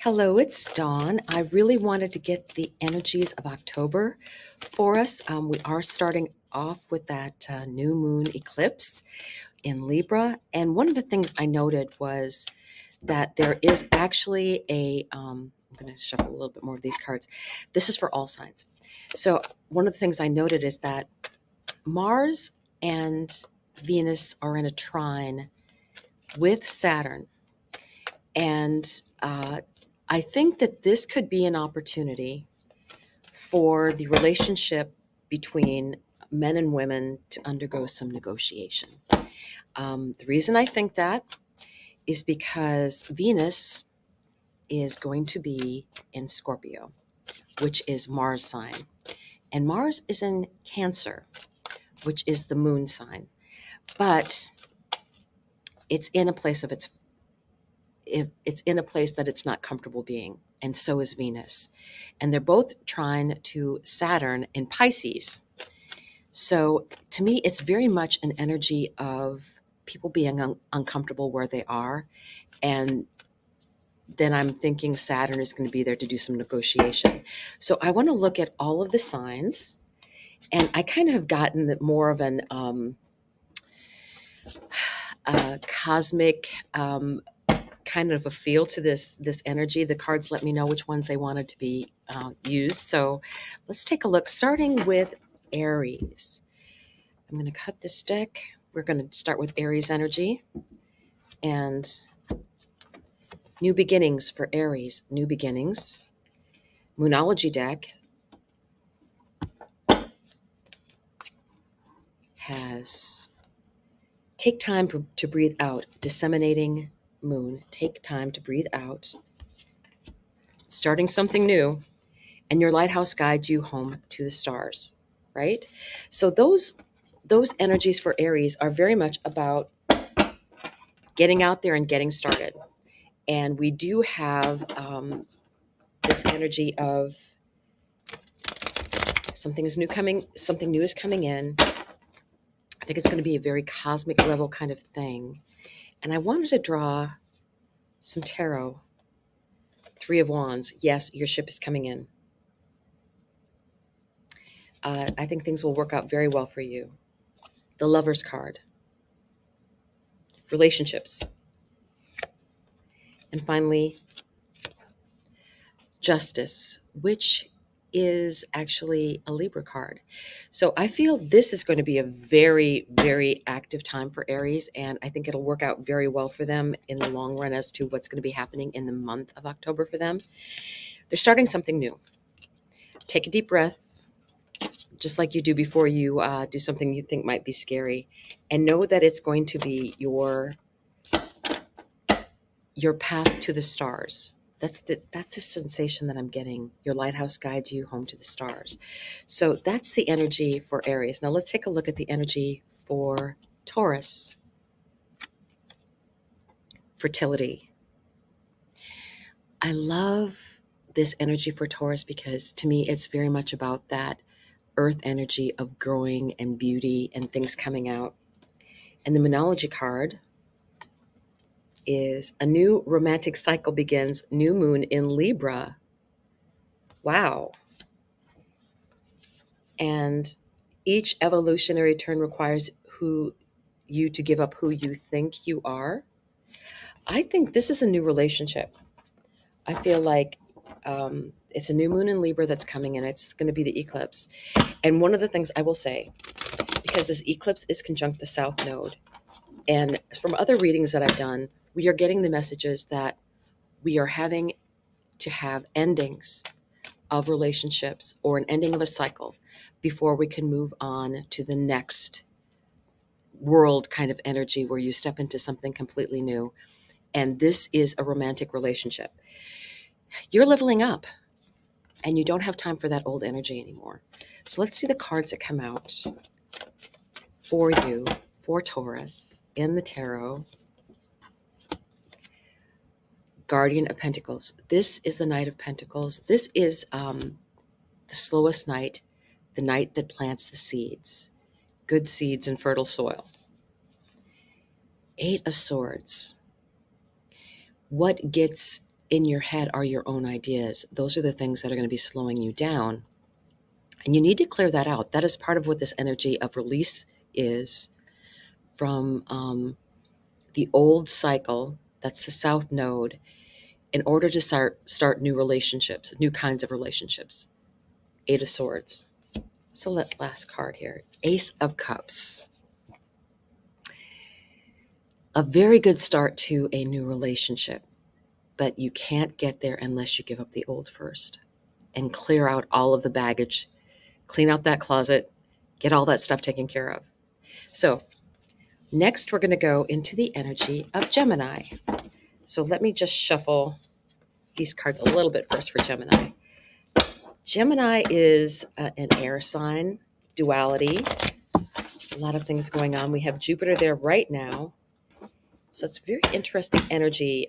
Hello, it's Dawn. I really wanted to get the energies of October for us. We are starting off with that new moon eclipse in Libra. And one of the things I noted was that there is actually I'm going to shuffle a little bit more of these cards. This is for all signs. So one of the things I noted is that Mars and Venus are in a trine with Saturn. And I think that this could be an opportunity for the relationship between men and women to undergo some negotiation. The reason I think that is because Venus is going to be in Scorpio, which is Mars' sign. And Mars is in Cancer, which is the moon sign. But it's in a place of it's in a place that it's not comfortable being, and so is Venus. And they're both trying to Saturn in Pisces. So to me, it's very much an energy of people being uncomfortable where they are. And then I'm thinking Saturn is going to be there to do some negotiation. So I want to look at all of the signs, and I kind of have gotten more of an cosmic kind of a feel to this energy. The cards let me know which ones they wanted to be used. So let's take a look, starting with Aries. I'm going to cut this deck. We're going to start with Aries energy and new beginnings for Aries. New beginnings. Moonology deck has take time to breathe out, disseminating moon. Take time to breathe out, starting something new, and your lighthouse guides you home to the stars, right? So those energies for Aries are very much about getting out there and getting started. And we do have this energy of something new is coming in. I think it's going to be a very cosmic level kind of thing. And I wanted to draw some tarot. Three of Wands. Yes, your ship is coming in. I think things will work out very well for you. The Lover's card. Relationships. And finally, Justice, which is actually a Libra card. So I feel this is going to be a very, very active time for Aries, and I think it'll work out very well for them in the long run as to what's going to be happening in the month of October for them. They're starting something new. Take a deep breath, just like you do before you do something you think might be scary, and know that it's going to be your path to the stars. That's the sensation that I'm getting. Your lighthouse guides you home to the stars. So that's the energy for Aries. Now let's take a look at the energy for Taurus. Fertility. I love this energy for Taurus because to me it's very much about that earth energy of growing and beauty and things coming out. And the Moonology card is a new romantic cycle begins, new moon in Libra. Wow. And each evolutionary turn requires you to give up who you think you are. I think this is a new relationship. I feel like it's a new moon in Libra that's coming in. It's going to be the eclipse. And one of the things I will say, because this eclipse is conjunct the South Node, and from other readings that I've done, we are getting the messages that we are having to have endings of relationships or an ending of a cycle before we can move on to the next world kind of energy where you step into something completely new. And this is a romantic relationship. You're leveling up and you don't have time for that old energy anymore. So let's see the cards that come out for you, for Taurus in the tarot. Guardian of Pentacles. This is the Knight of Pentacles. This is the slowest night, the night that plants the seeds, good seeds in fertile soil. Eight of Swords. What gets in your head are your own ideas. Those are the things that are going to be slowing you down. And you need to clear that out. That is part of what this energy of release is from the old cycle. That's the South Node, in order to start new relationships, new kinds of relationships. Eight of Swords. So last card here, Ace of Cups. A very good start to a new relationship, but you can't get there unless you give up the old first and clear out all of the baggage, clean out that closet, get all that stuff taken care of. So next we're going to go into the energy of Gemini. So let me just shuffle these cards a little bit first for Gemini. Gemini is an air sign, duality, a lot of things going on. We have Jupiter there right now. So it's a very interesting energy.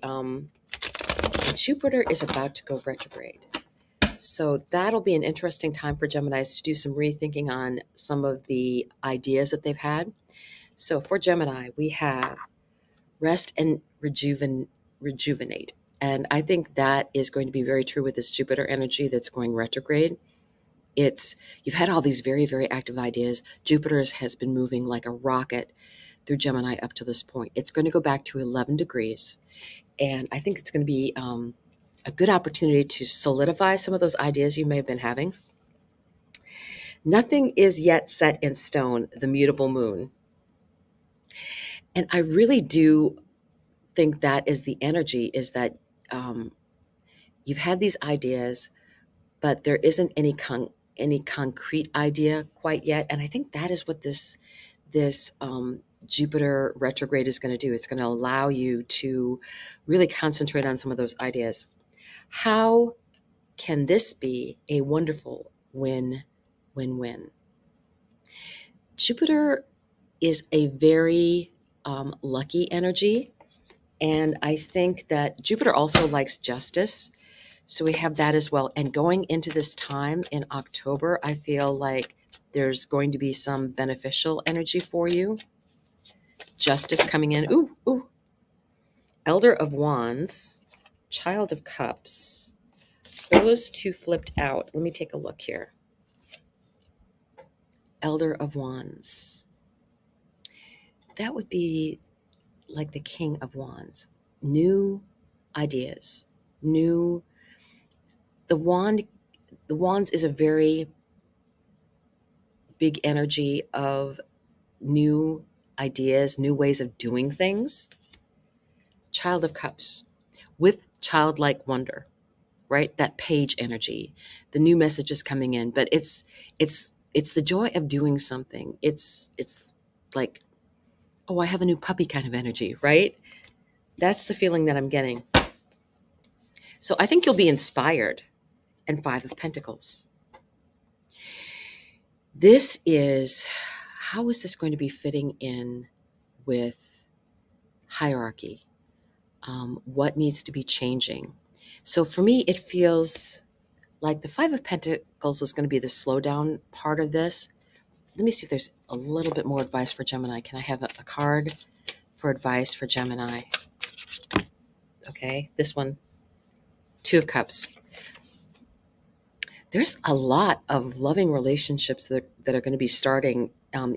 Jupiter is about to go retrograde. So that'll be an interesting time for Geminis to do some rethinking on some of the ideas that they've had. So for Gemini, we have rest and rejuvenate. And I think that is going to be very true with this Jupiter energy that's going retrograde. You've had all these very, very active ideas. Jupiter has been moving like a rocket through Gemini up to this point. It's going to go back to 11 degrees. And I think it's going to be a good opportunity to solidify some of those ideas you may have been having. Nothing is yet set in stone, the mutable moon. And I really do think that is the energy, is that you've had these ideas, but there isn't any concrete idea quite yet. And I think that is what this Jupiter retrograde is going to do. It's going to allow you to really concentrate on some of those ideas. How can this be a wonderful win-win-win? Jupiter is a very lucky energy. And I think that Jupiter also likes justice. So we have that as well. And going into this time in October, I feel like there's going to be some beneficial energy for you. Justice coming in. Ooh, ooh. Elder of Wands, Child of Cups. Those two flipped out. Let me take a look here. Elder of Wands. That would be like the King of Wands. New ideas. The Wands is a very big energy of new ideas, new ways of doing things. Child of Cups with childlike wonder, right? That page energy, the new messages coming in, but it's the joy of doing something. It's like, oh, I have a new puppy kind of energy, right? That's the feeling that I'm getting. So I think you'll be inspired. And Five of Pentacles. How is this going to be fitting in with hierarchy? What needs to be changing? So for me, it feels like the Five of Pentacles is going to be the slowdown part of this. Let me see if there's a little bit more advice for Gemini. Can I have a card for advice for Gemini? Okay, this one, Two of Cups. There's a lot of loving relationships that are going to be starting,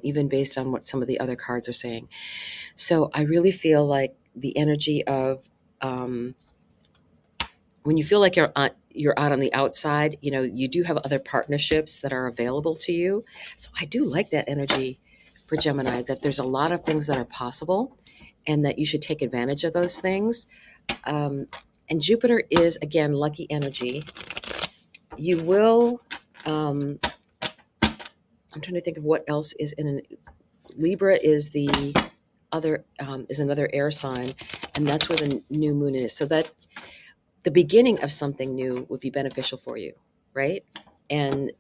even based on what some of the other cards are saying. So I really feel like the energy of when you feel like you're out on the outside, you do have other partnerships that are available to you. So I do like that energy for Gemini, that there's a lot of things that are possible and that you should take advantage of those things. And Jupiter is, again, lucky energy. You will, I'm trying to think of what else is in Libra is the other, is another air sign, and that's where the new moon is. So that the beginning of something new would be beneficial for you, right? And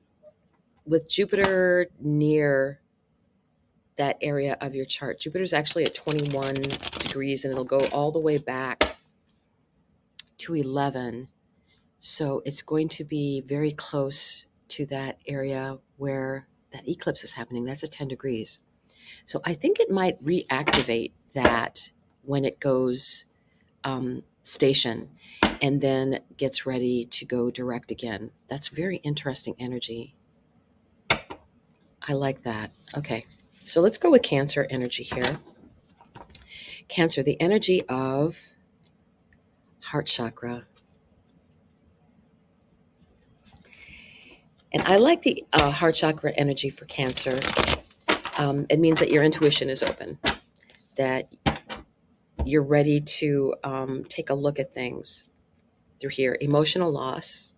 with Jupiter near that area of your chart, Jupiter's actually at 21 degrees and it'll go all the way back to 11. So it's going to be very close to that area where that eclipse is happening. That's at 10 degrees. So I think it might reactivate that when it goes station. and then gets ready to go direct again. That's very interesting energy. I like that. Okay, so let's go with Cancer energy here. Cancer, the energy of heart chakra. And I like the heart chakra energy for Cancer. It means that your intuition is open, that you're ready to take a look at things through here. Emotional loss.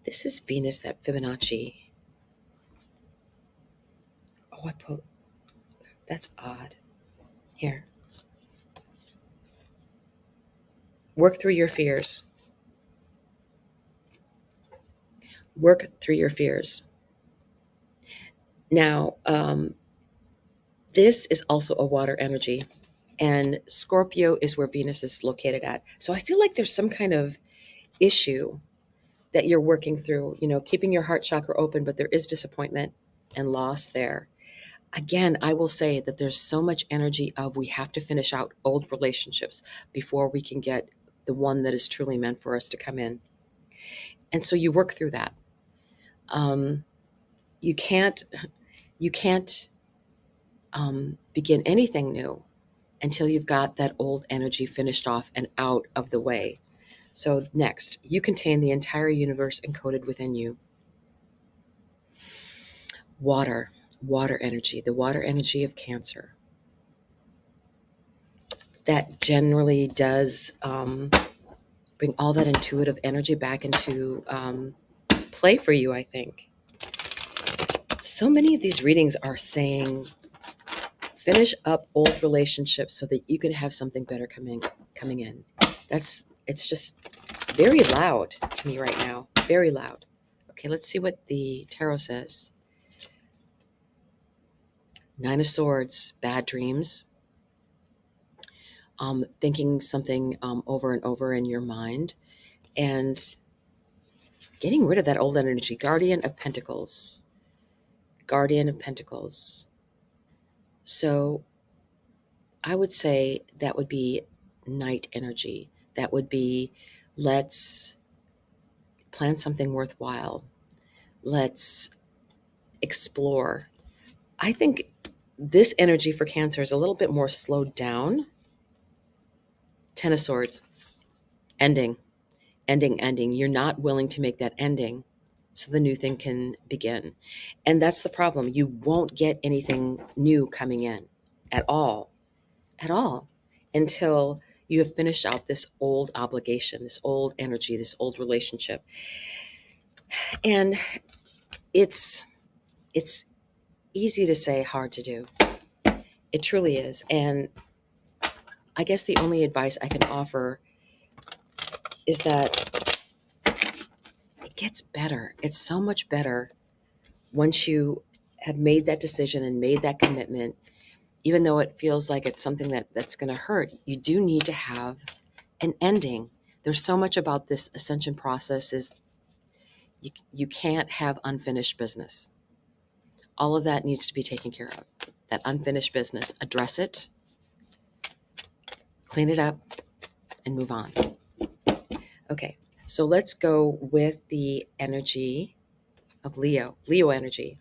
This is Venus, that Fibonacci. Oh, that's odd. Here. Work through your fears. Work through your fears. Now, this is also a water energy, and Scorpio is where Venus is located at. So I feel like there's some kind of issue that you're working through, keeping your heart chakra open, but there is disappointment and loss there. Again, I will say that there's so much energy of we have to finish out old relationships before we can get the one that is truly meant for us to come in. And so you work through that. You can't begin anything new until you've got that old energy finished off and out of the way. So next, you contain the entire universe encoded within you. Water energy, the water energy of Cancer. That generally does bring all that intuitive energy back into play for you, I think. So many of these readings are saying finish up old relationships so that you can have something better coming in. It's just very loud to me right now. Very loud. Okay, let's see what the tarot says. Nine of Swords, bad dreams. Thinking something over and over in your mind, and getting rid of that old energy. Guardian of Pentacles. Guardian of Pentacles. So I would say that would be Knight energy. That would be, let's plan something worthwhile. Let's explore. I think this energy for Cancer is a little bit more slowed down. Ten of Swords. Ending. You're not willing to make that ending so the new thing can begin. And that's the problem. You won't get anything new coming in at all, until you have finished out this old obligation, this old energy, this old relationship. And it's easy to say, hard to do. It truly is. And I guess the only advice I can offer is that it gets better. It's so much better once you have made that decision and made that commitment. Even though it feels like it's something that's going to hurt, you do need to have an ending. There's so much about this ascension process is you can't have unfinished business. All of that needs to be taken care of. That unfinished business, address it, clean it up, and move on. Okay, so let's go with the energy of Leo. Leo energy.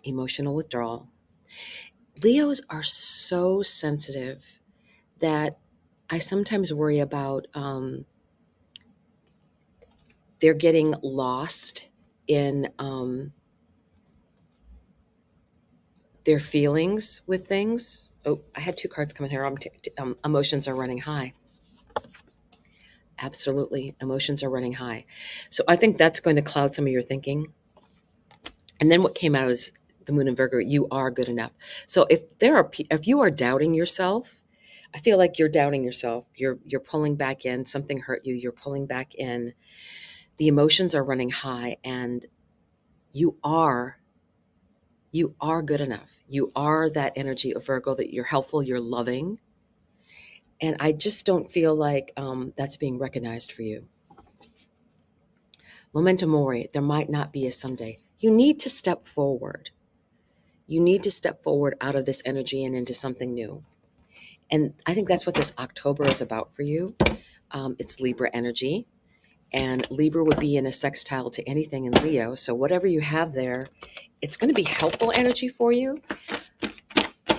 Emotional withdrawal. Leos are so sensitive that I sometimes worry about they're getting lost in their feelings with things. Oh, I had two cards coming here. Emotions are running high. Absolutely. Emotions are running high. So I think that's going to cloud some of your thinking. And then what came out is the moon in Virgo, you are good enough. So if you are doubting yourself, I feel like you're doubting yourself. You're pulling back in. Something hurt you. You're pulling back in. The emotions are running high, and you are good enough. You are that energy of Virgo, that you're helpful, you're loving. And I just don't feel like that's being recognized for you. Memento mori, there might not be a someday. You need to step forward. You need to step forward out of this energy and into something new. And I think that's what this October is about for you. It's Libra energy. And Libra would be in a sextile to anything in Leo. So whatever you have there, it's going to be helpful energy for you.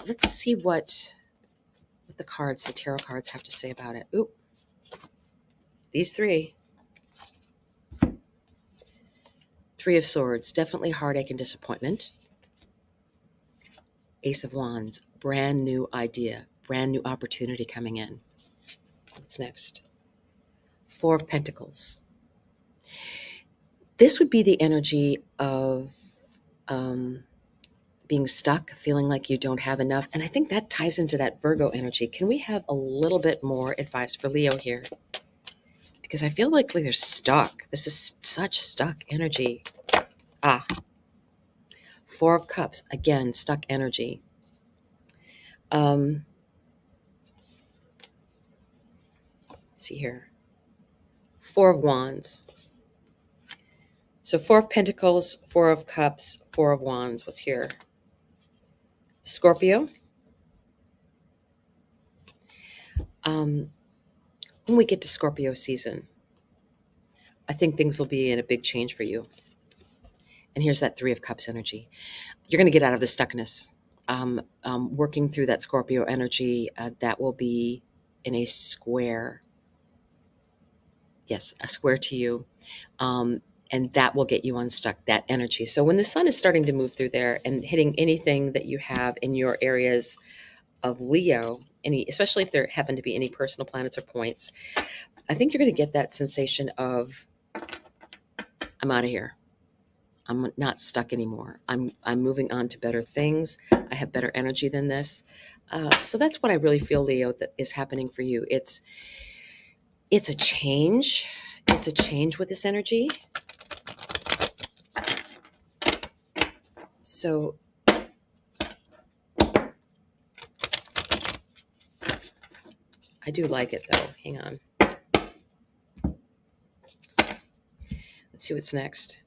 Let's see what the cards, the tarot cards, have to say about it. Ooh, these three. Three of Swords, definitely heartache and disappointment. Ace of Wands, brand new idea, brand new opportunity coming in. What's next? Four of Pentacles. This would be the energy of being stuck, feeling like you don't have enough. And I think that ties into that Virgo energy. Can we have a little bit more advice for Leo here? Because I feel like they're stuck. This is such stuck energy. Four of Cups, again, stuck energy. Let's see here. Four of Wands. So Four of Pentacles, Four of Cups, Four of Wands. What's here? Scorpio. When we get to Scorpio season, I think things will be in a big change for you. And here's that Three of Cups energy. You're going to get out of the stuckness. Working through that Scorpio energy, that will be in a square. Yes, a square to you. And that will get you unstuck, that energy. So when the sun is starting to move through there and hitting anything that you have in your areas of Leo, especially if there happen to be any personal planets or points, I think you're going to get that sensation of, I'm out of here. I'm not stuck anymore. I'm moving on to better things. I have better energy than this. So that's what I really feel, Leo, that is happening for you. It's a change. It's a change with this energy. So I do like it, though. Hang on. Let's see what's next.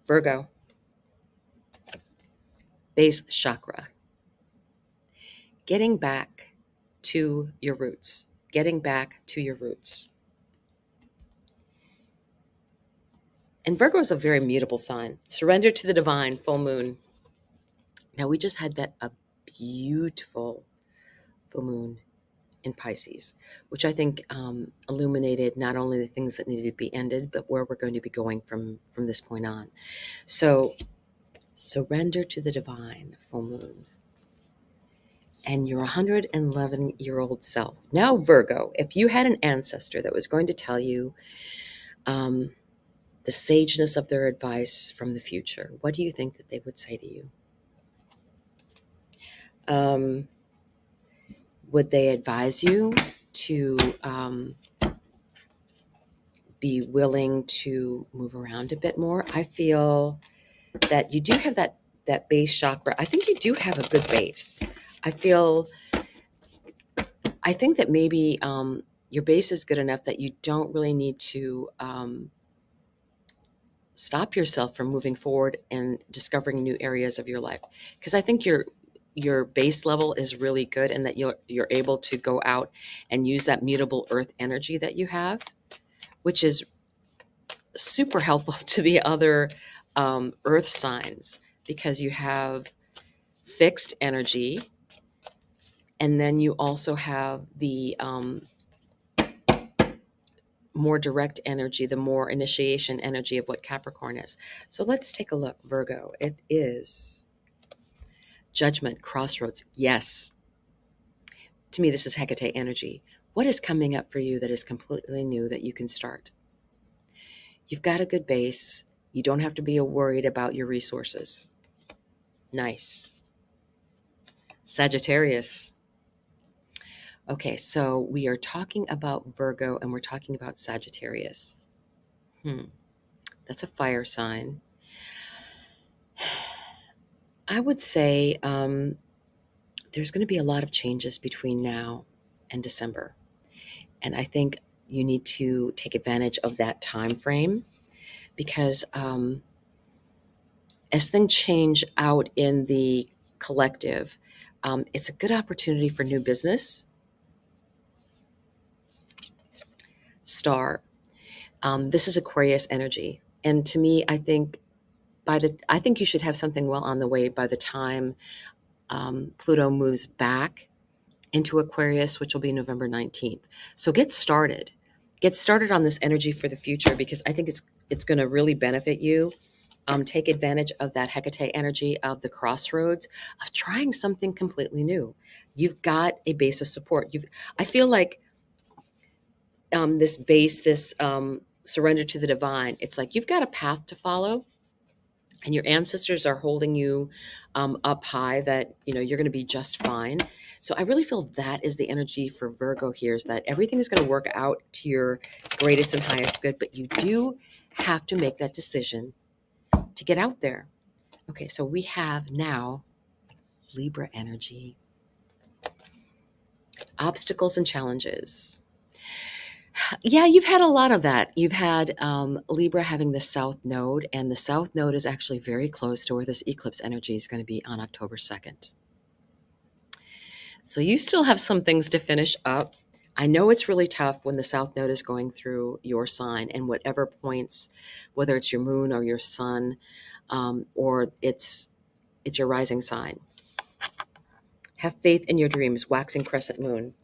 Virgo. Base chakra. Getting back to your roots. Getting back to your roots. And Virgo is a very mutable sign. Surrender to the divine, full moon. Now, we just had a beautiful full moon in Pisces, which I think illuminated not only the things that needed to be ended, but where we're going to be going from this point on. So surrender to the divine, full moon. And your 111-year-old self. Now, Virgo, if you had an ancestor that was going to tell you the sageness of their advice from the future, what do you think that they would say to you? Would they advise you to be willing to move around a bit more? I feel that you do have that base chakra. I think you do have a good base. I think that maybe your base is good enough that you don't really need to stop yourself from moving forward and discovering new areas of your life. Because I think your base level is really good, and that you're able to go out and use that mutable earth energy that you have, which is super helpful to the other earth signs, because you have fixed energy, and then you also have the more direct energy, the more initiation energy of what Capricorn is. So let's take a look, Virgo. It is Judgment, Crossroads. Yes. To me, this is Hecate energy. What is coming up for you that is completely new that you can start? You've got a good base. You don't have to be worried about your resources. Nice. Sagittarius. Okay, so we are talking about Virgo and we're talking about Sagittarius. That's a fire sign. I would say there's going to be a lot of changes between now and December. And I think you need to take advantage of that time frame, because as things change out in the collective, It's a good opportunity for new business. Star. This is Aquarius energy. And to me, I think you should have something well on the way by the time Pluto moves back into Aquarius, which will be November 19th. So get started. Get started on this energy for the future, because I think it's going to really benefit you. Take advantage of that Hecate energy of the crossroads of trying something completely new. You've got a base of support. I feel like this surrender to the divine. It's like you've got a path to follow, and your ancestors are holding you up high, that you're going to be just fine. So I really feel that is the energy for Virgo here, is that everything is going to work out to your greatest and highest good, but you do have to make that decision to get out there. Okay, so we have now Libra energy. Obstacles and challenges. Yeah, you've had a lot of that. You've had Libra having the South Node, and the South Node is actually very close to where this eclipse energy is going to be on October 2nd. So you still have some things to finish up. I know it's really tough when the South Node is going through your sign, and whatever points, whether it's your moon or your sun, or it's your rising sign. Have faith in your dreams, waxing crescent moon.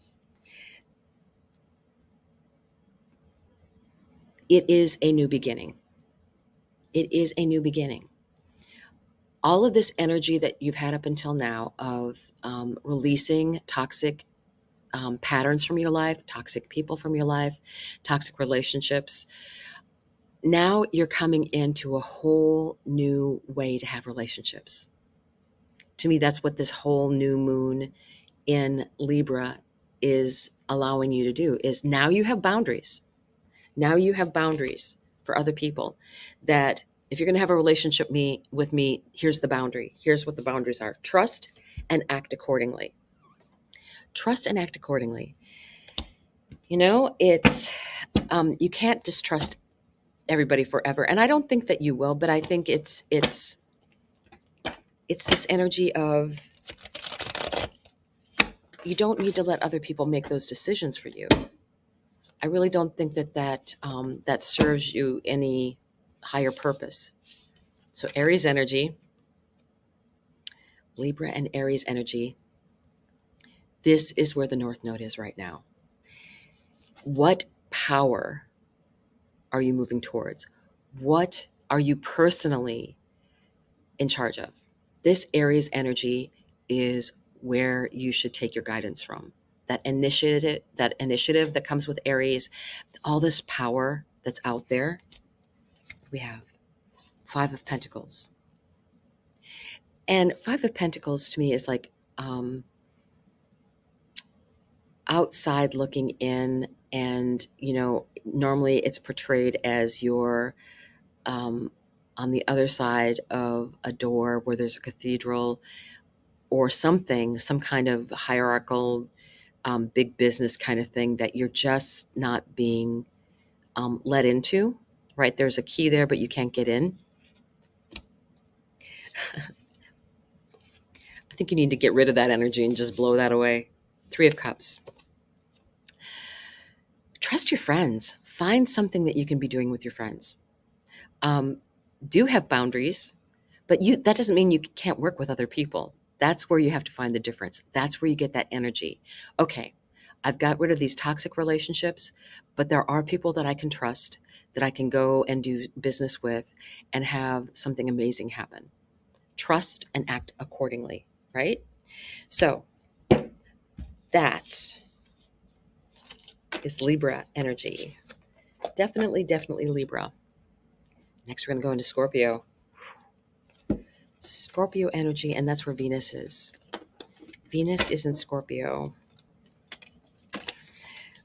It is a new beginning. It is a new beginning. All of this energy that you've had up until now of releasing toxic patterns from your life, toxic people from your life, toxic relationships. Now you're coming into a whole new way to have relationships. To me, that's what this whole new moon in Libra is allowing you to do, is now you have boundaries. Now you have boundaries for other people, that if you're going to have a relationship with me, here's the boundary. Here's what the boundaries are. Trust and act accordingly. Trust and act accordingly. It's you can't distrust everybody forever, and I don't think that you will. But I think it's this energy of you don't need to let other people make those decisions for you. I really don't think that serves you any higher purpose. So Aries energy, Libra and Aries energy. This is where the North Node is right now. What power are you moving towards? What are you personally in charge of? This Aries energy is where you should take your guidance from. That initiative that comes with Aries, all this power that's out there. We have Five of Pentacles. And Five of Pentacles to me is like outside looking in, and normally it's portrayed as you're on the other side of a door where there's a cathedral or something, some kind of hierarchical big business kind of thing that you're just not being let into, right? There's a key there, but you can't get in. I think you need to get rid of that energy and just blow that away. Three of Cups. Trust your friends. Find something that you can be doing with your friends. Do have boundaries, but that doesn't mean you can't work with other people. That's where you have to find the difference. That's where you get that energy. Okay, I've got rid of these toxic relationships, but there are people that I can trust, that I can go and do business with and have something amazing happen. Trust and act accordingly, right? So that is Libra energy. Definitely Libra. Next, we're going to go into Scorpio. Scorpio energy, and that's where Venus is. Venus is in Scorpio,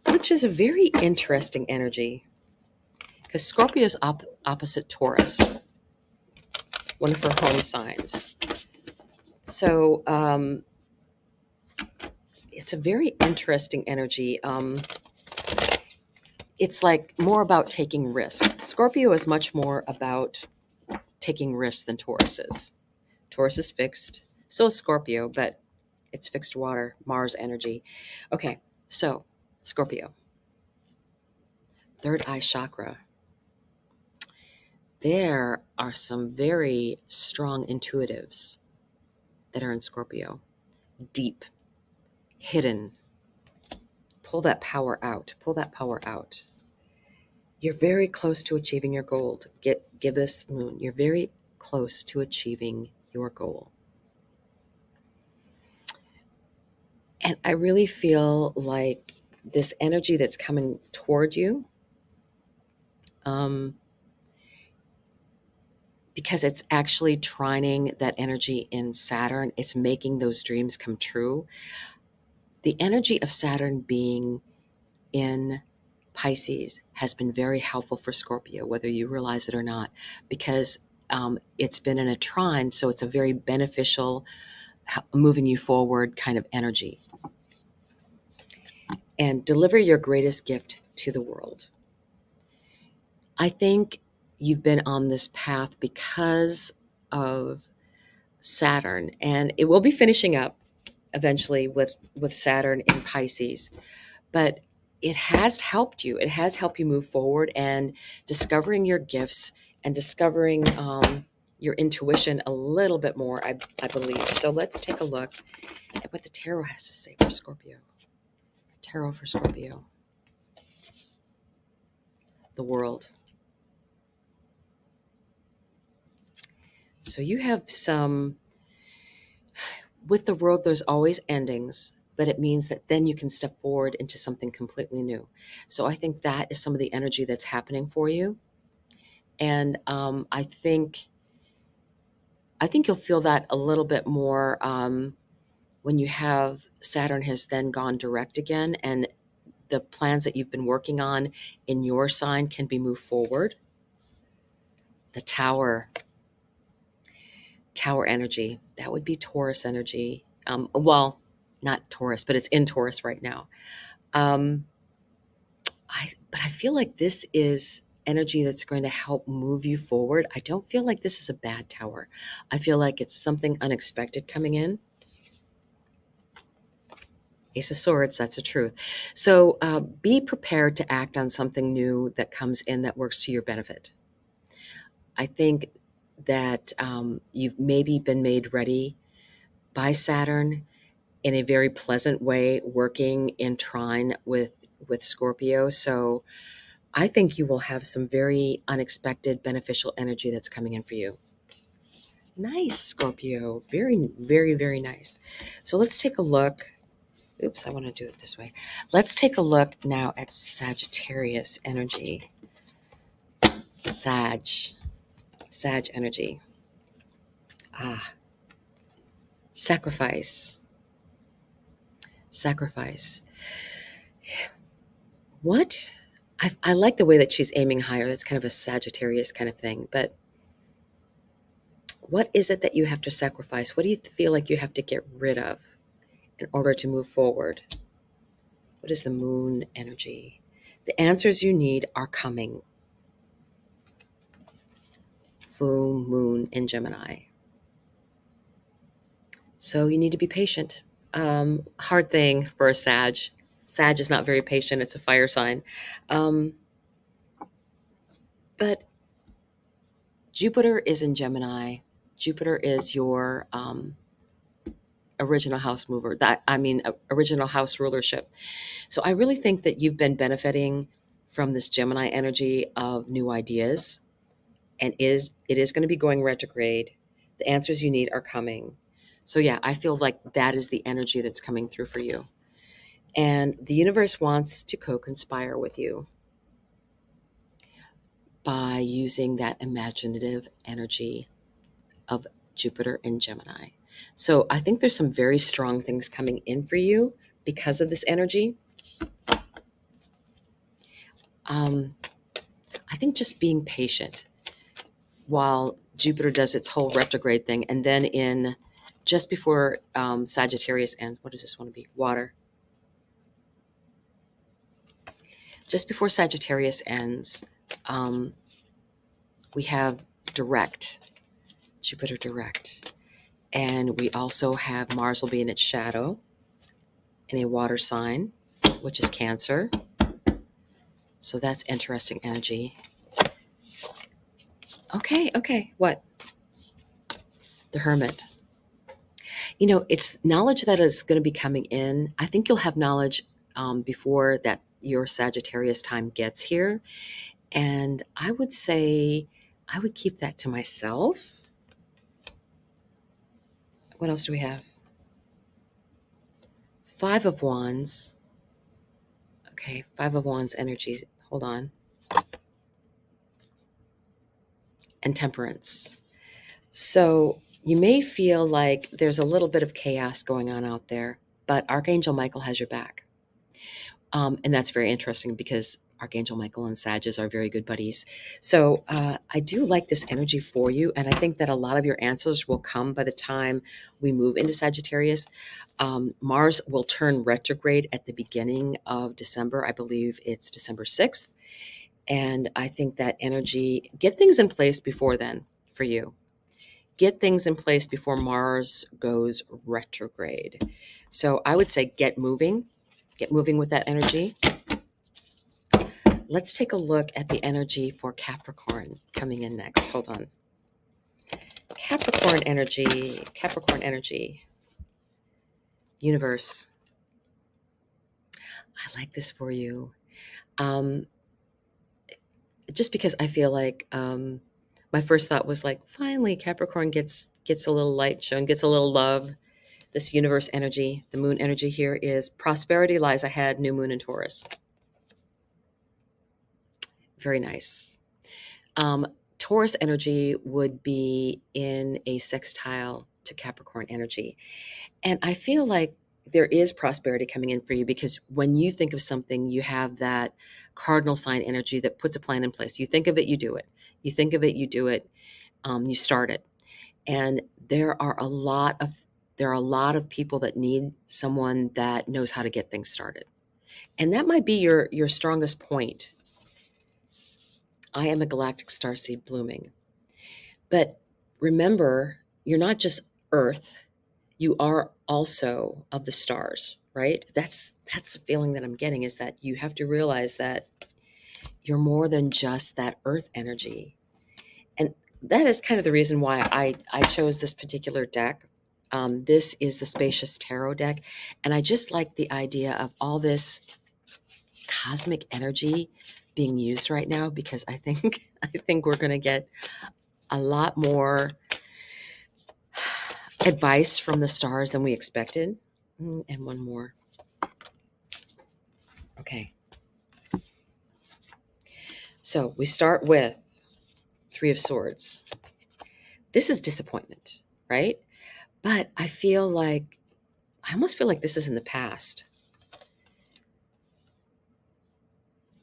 which is a very interesting energy, because Scorpio is opposite Taurus, one of her home signs. So it's a very interesting energy. It's like more about taking risks. Scorpio is much more about taking risks than Taurus is. Taurus is fixed, so is Scorpio, but It's fixed water, Mars energy. Okay, so Scorpio, third eye chakra. There are some very strong intuitives that are in Scorpio. Deep, hidden. Pull that power out. Pull that power out. You're very close to achieving your goal. Give this moon. You're very close to achieving your goal. And I really feel like this energy that's coming toward you, because it's actually trining that energy in Saturn, it's making those dreams come true. The energy of Saturn being in Pisces has been very helpful for Scorpio, whether you realize it or not, because it's been in a trine, so it's a very beneficial, moving you forward kind of energy. And deliver your greatest gift to the world. I think you've been on this path because of Saturn, and it will be finishing up eventually with Saturn in Pisces, but it has helped you. It has helped you move forward and discovering your gifts and discovering your intuition a little bit more, I believe. So let's take a look at what the tarot has to say for Scorpio. Tarot for Scorpio. The World. So you have some, with the World, there's always endings, but it means that then you can step forward into something completely new. So I think that is some of the energy that's happening for you. And I think you'll feel that a little bit more when you have Saturn has then gone direct again, and the plans that you've been working on in your sign can be moved forward. The Tower energy, that would be Taurus energy. Well, not Taurus, but it's in Taurus right now. But I feel like this is energy that's going to help move you forward. I don't feel like this is a bad tower. I feel like it's something unexpected coming in. Ace of Swords, that's the truth. So be prepared to act on something new that comes in that works to your benefit. I think that you've maybe been made ready by Saturn in a very pleasant way, working in trine with Scorpio. So I think you will have some very unexpected beneficial energy that's coming in for you. Nice, Scorpio. Very, very, very nice. So let's take a look. Oops, I want to do it this way. Let's take a look now at Sagittarius energy. Sag energy. Sacrifice. What? I like the way that she's aiming higher. That's kind of a Sagittarius kind of thing. But what is it that you have to sacrifice? What do you feel like you have to get rid of in order to move forward? What is the moon energy? The answers you need are coming. Full moon in Gemini. So you need to be patient. Hard thing for a Sag. Sag is not very patient. It's a fire sign. But Jupiter is in Gemini. Jupiter is your original house mover. Original house rulership. So I really think that you've been benefiting from this Gemini energy of new ideas, and it is going to be going retrograde. The answers you need are coming. So yeah, I feel like that is the energy that's coming through for you. And the universe wants to co-conspire with you by using that imaginative energy of Jupiter and Gemini. So I think there's some very strong things coming in for you because of this energy. I think just being patient while Jupiter does its whole retrograde thing, and then just before Sagittarius ends, what does this want to be? Water. Just before Sagittarius ends, we have Jupiter direct. And we also have Mars will be in its shadow in a water sign, which is Cancer. So that's interesting energy. Okay. What? The Hermit. You know, it's knowledge that is going to be coming in. I think you'll have knowledge before that your Sagittarius time gets here. And I would say I would keep that to myself. What else do we have? Five of Wands. Okay, Five of Wands energies. Hold on. And Temperance. So you may feel like there's a little bit of chaos going on out there, but Archangel Michael has your back. And that's very interesting because Archangel Michael and Sagittarius are very good buddies. So I do like this energy for you. And I think that a lot of your answers will come by the time we move into Sagittarius. Mars will turn retrograde at the beginning of December. I believe it's December 6th. And I think that energy, get things in place before then for you. Get things in place before Mars goes retrograde. So I would say get moving with that energy. Let's take a look at the energy for Capricorn coming in next. Hold on. Capricorn energy, universe. I like this for you. Just because I feel like my first thought was like, finally, Capricorn gets a little light shown, gets a little love. This universe energy, the moon energy here is prosperity lies ahead, new moon in Taurus. Very nice. Taurus energy would be in a sextile to Capricorn energy. And I feel like there is prosperity coming in for you because when you think of something, you have that cardinal sign energy that puts a plan in place. You think of it, you do it. You think of it, you do it. You start it. And there are a lot of people that need someone that knows how to get things started. And that might be your strongest point. I am a galactic starseed blooming. But remember, you're not just Earth. You are also of the stars, right? That's the feeling that I'm getting, is that you have to realize that you're more than just that Earth energy. And that is kind of the reason why I chose this particular deck. This is the Spacious Tarot deck. And I just like the idea of all this cosmic energy being used right now, because I think we're going to get a lot more advice from the stars than we expected. And one more. Okay. So we start with Three of Swords. This is disappointment, right? But I almost feel like this is in the past.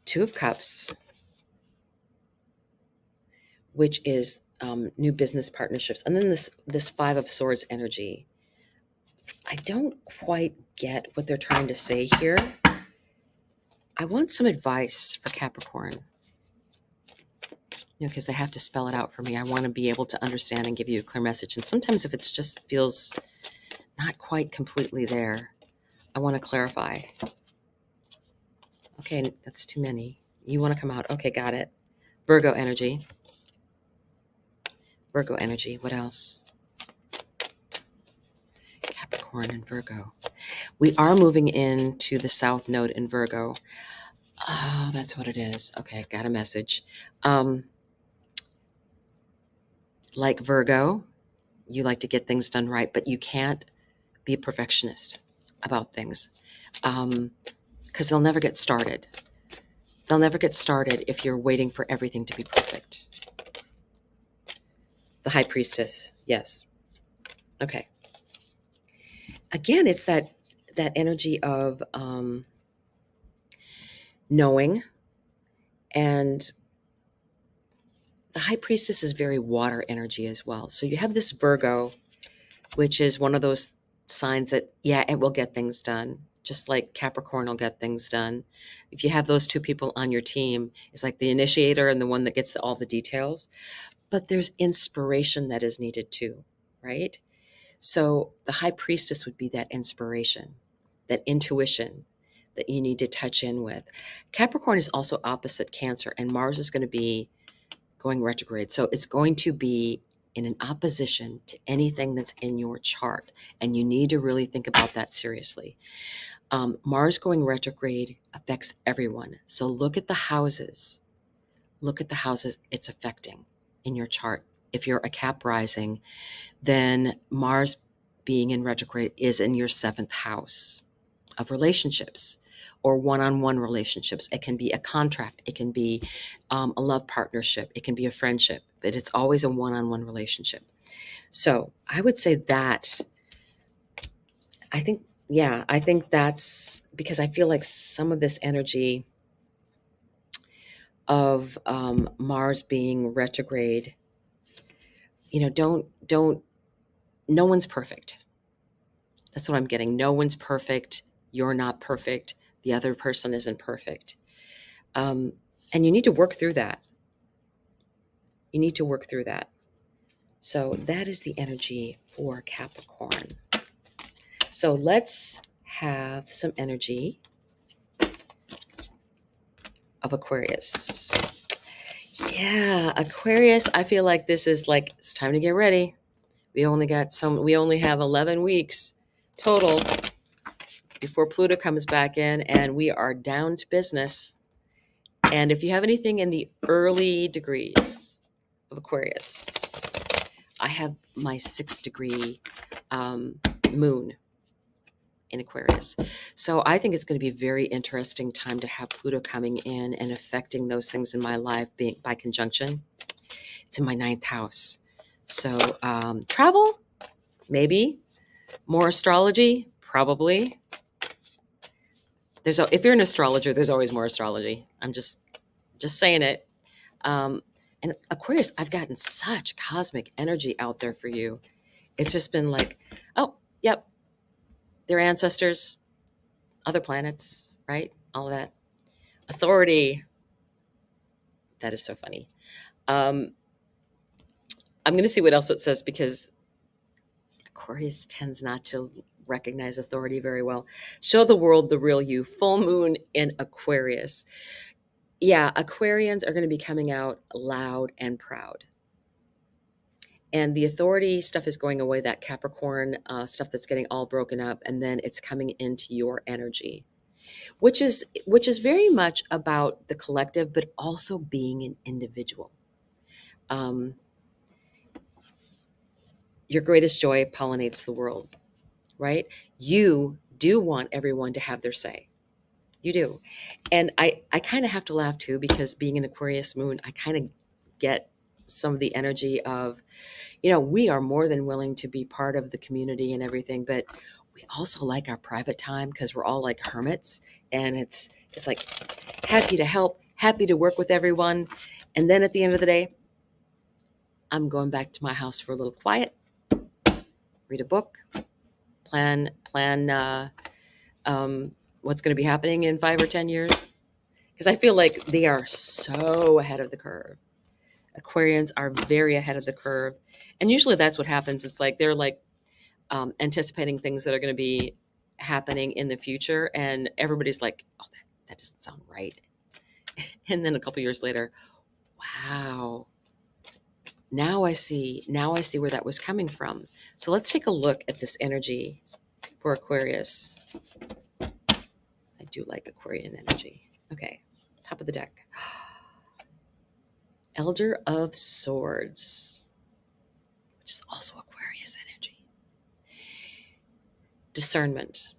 Two of Cups, which is new business partnerships. And then this Five of Swords energy. I don't quite get what they're trying to say here. I want some advice for Capricorn. Because they have to spell it out for me. I want to be able to understand and give you a clear message. And sometimes if it just feels not quite completely there, I want to clarify. Okay, that's too many. You want to come out. Okay, got it. Virgo energy. What else? Capricorn and Virgo. We are moving into the South Node in Virgo. Oh, that's what it is. Okay, got a message. Like Virgo, you like to get things done right, but you can't be a perfectionist about things because they'll never get started. They'll never get started if you're waiting for everything to be perfect. The High Priestess, yes. Okay. Again, it's that energy of knowing, and the High Priestess is very water energy as well. So you have this Virgo, which is one of those signs that, yeah, it will get things done, just like Capricorn will get things done. If you have those two people on your team, it's like the initiator and the one that gets all the details. But there's inspiration that is needed too, right? So the high priestess would be that inspiration, that intuition that you need to touch in with. Capricorn is also opposite Cancer, and Mars is going to be going retrograde. So it's going to be in an opposition to anything that's in your chart. And you need to really think about that seriously. Mars going retrograde affects everyone. So look at the houses. Look at the houses it's affecting in your chart. If you're a Cap rising, then Mars being in retrograde is in your 7th house of relationships or one-on-one relationships. It can be a contract. It can be a love partnership. It can be a friendship, but it's always a one-on-one relationship. So I would say that, I think that's because I feel like some of this energy of Mars being retrograde, no one's perfect. That's what I'm getting. No one's perfect. You're not perfect. The other person isn't perfect. And you need to work through that. You need to work through that. So that is the energy for Capricorn. So let's have some energy of Aquarius. Yeah, Aquarius, I feel like this is like, it's time to get ready. We only have 11 weeks total before Pluto comes back in, and we are down to business. And if you have anything in the early degrees of Aquarius, I have my 6th degree moon in Aquarius. So I think it's going to be a very interesting time to have Pluto coming in and affecting those things in my life being by conjunction. It's in my 9th house. So travel, maybe. More astrology, probably. If you're an astrologer, there's always more astrology. I'm just saying it. And Aquarius, I've gotten such cosmic energy out there for you. It's just been like, oh, yep, their ancestors, other planets, right? All of that. Authority. That is so funny. I'm going to see what else it says because Aquarius tends not to recognize authority very well. Show the world the real you. Full moon in Aquarius. Yeah, Aquarians are going to be coming out loud and proud. And the authority stuff is going away, that Capricorn stuff that's getting all broken up, and then it's coming into your energy, which is very much about the collective, but also being an individual. Your greatest joy pollinates the world, right? You do want everyone to have their say. You do. And I kind of have to laugh too, because being an Aquarius moon, I kind of get some of the energy of, we are more than willing to be part of the community and everything, but we also like our private time because we're all like hermits, and it's like happy to help, happy to work with everyone. And then at the end of the day, I'm going back to my house for a little quiet, read a book, plan what's going to be happening in 5 or 10 years. Because I feel like they are so ahead of the curve. Aquarians are very ahead of the curve. And usually that's what happens. It's like they're like anticipating things that are going to be happening in the future. And everybody's like, oh, that doesn't sound right. And then a couple years later, wow, now I see where that was coming from. So let's take a look at this energy for Aquarius. I do like Aquarian energy. Okay, top of the deck. Elder of Swords, which is also Aquarius energy. Discernment,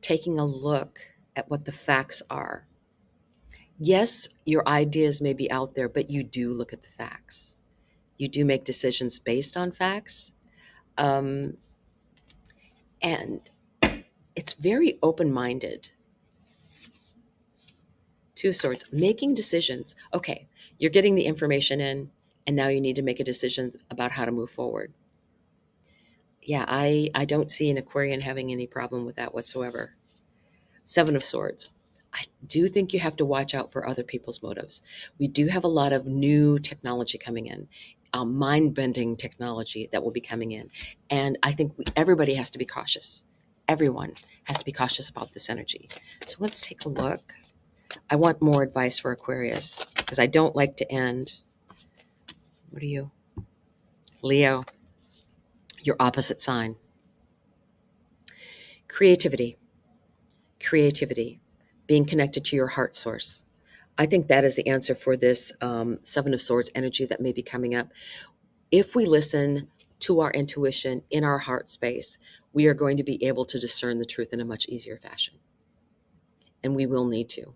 taking a look at what the facts are. Yes, your ideas may be out there, but you do look at the facts. You do make decisions based on facts. And it's very open-minded. 2 of Swords, making decisions. Okay, you're getting the information in, and now you need to make a decision about how to move forward. Yeah, I don't see an Aquarian having any problem with that whatsoever. 7 of Swords. I do think you have to watch out for other people's motives. We do have a lot of new technology coming in. mind-bending technology that will be coming in. And I think everybody has to be cautious. Everyone has to be cautious about this energy. So let's take a look. I want more advice for Aquarius because I don't like to end. What are you? Leo, your opposite sign. Creativity, being connected to your heart source. I think that is the answer for this Seven of Swords energy that may be coming up. If we listen to our intuition in our heart space, we are going to be able to discern the truth in a much easier fashion. And we will need to,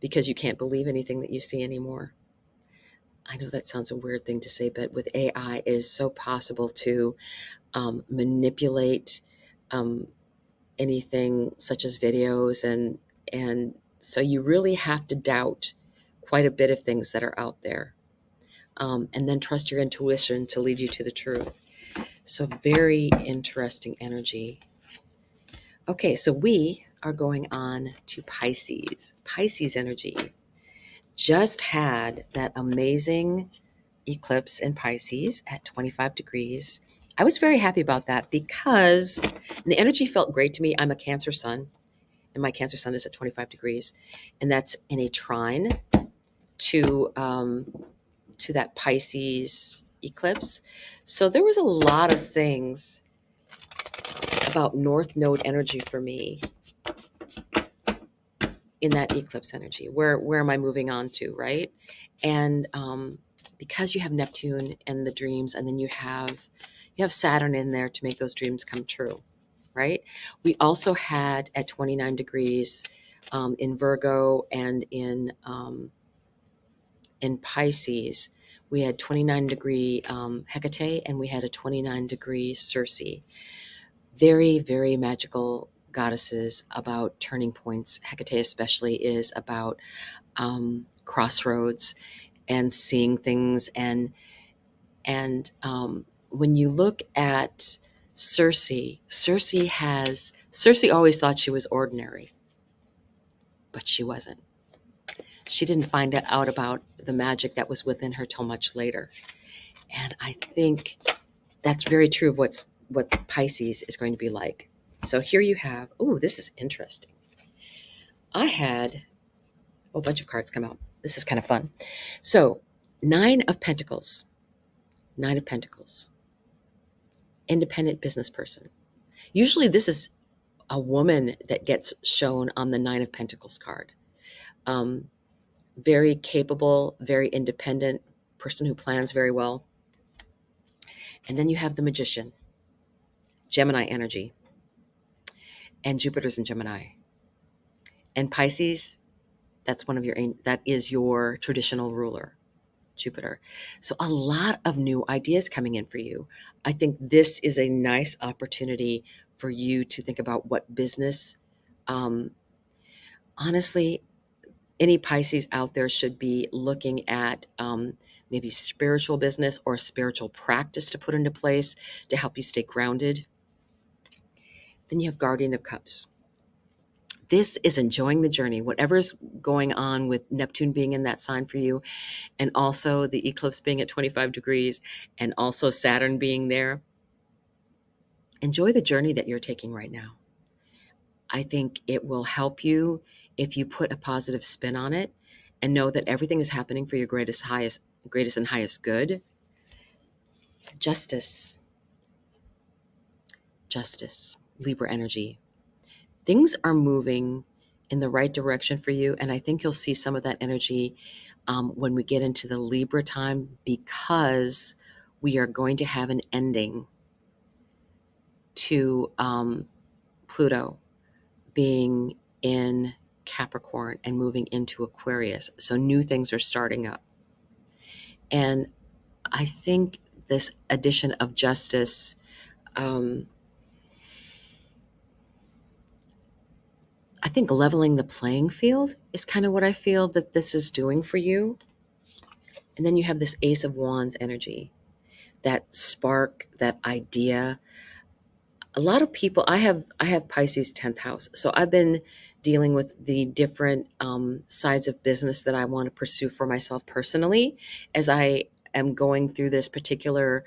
because you can't believe anything that you see anymore. I know that sounds a weird thing to say, but with AI, it is so possible to manipulate anything such as videos. And so you really have to doubt quite a bit of things that are out there. And then trust your intuition to lead you to the truth. So very interesting energy. Okay, so we are going on to Pisces. Pisces energy just had that amazing eclipse in Pisces at 25 degrees. I was very happy about that because the energy felt great to me. I'm a Cancer sun, and my Cancer sun is at 25 degrees, and that's in a trine to that Pisces eclipse. So there was a lot of things about North Node energy for me in that eclipse energy. Where am I moving on to, right? And because you have Neptune and the dreams, and then you have Saturn in there to make those dreams come true, right? We also had at 29 degrees in Virgo and in Pisces, we had 29 degree Hecate, and we had a 29 degree Circe. Very, very magical goddesses about turning points. Hecate especially is about crossroads and seeing things. And when you look at Circe always thought she was ordinary, but she wasn't. She didn't find out about the magic that was within her till much later. And I think that's very true of what Pisces is going to be like. So here you have, oh, this is interesting. I had a bunch of cards come out. This is kind of fun. So Nine of Pentacles, independent business person. Usually this is a woman that gets shown on the Nine of Pentacles card. Very capable, very independent person who plans very well. And then you have the Magician, Gemini energy, and Jupiter's in Gemini. And Pisces, that is your traditional ruler, Jupiter. So a lot of new ideas coming in for you. I think this is a nice opportunity for you to think about what business. Honestly, any Pisces out there should be looking at maybe spiritual business or spiritual practice to put into place to help you stay grounded. Then you have Guardian of Cups. This is enjoying the journey, whatever's going on with Neptune being in that sign for you, and also the eclipse being at 25 degrees, and also Saturn being there. Enjoy the journey that you're taking right now. I think it will help you if you put a positive spin on it and know that everything is happening for your greatest and highest good. Justice, Libra energy. Things are moving in the right direction for you, and I think you'll see some of that energy when we get into the Libra time, because we are going to have an ending to Pluto being in Capricorn and moving into Aquarius. So new things are starting up. And I think this addition of justice, I think leveling the playing field is kind of what I feel that this is doing for you. And then you have this Ace of Wands energy, that spark, that idea. A lot of people, I have Pisces 10th house. So I've been dealing with the different sides of business that I want to pursue for myself personally as I am going through this particular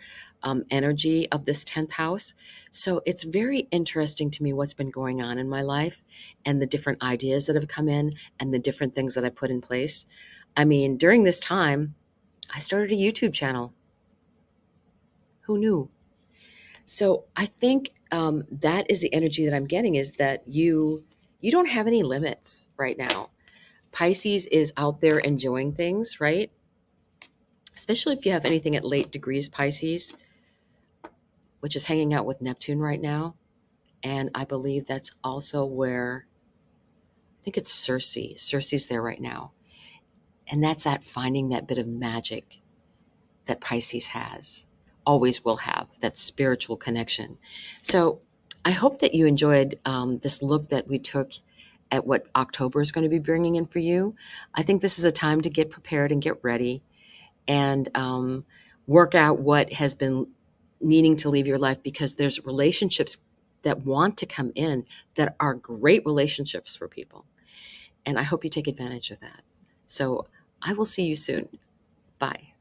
energy of this 10th house. So it's very interesting to me what's been going on in my life and the different ideas that have come in and the different things that I put in place. I mean, during this time, I started a YouTube channel. Who knew? So I think that is the energy that I'm getting, is that you don't have any limits right now. Pisces is out there enjoying things, right? Especially if you have anything at late degrees Pisces, which is hanging out with Neptune right now. And I believe that's also where, I think it's Circe. Circe's there right now. And that's that finding that bit of magic that Pisces has, always will have, that spiritual connection. So I hope that you enjoyed this look that we took at what October is going to be bringing in for you. I think this is a time to get prepared and get ready and work out what has been needing to leave your life, because there's relationships that want to come in that are great relationships for people. And I hope you take advantage of that. So I will see you soon. Bye.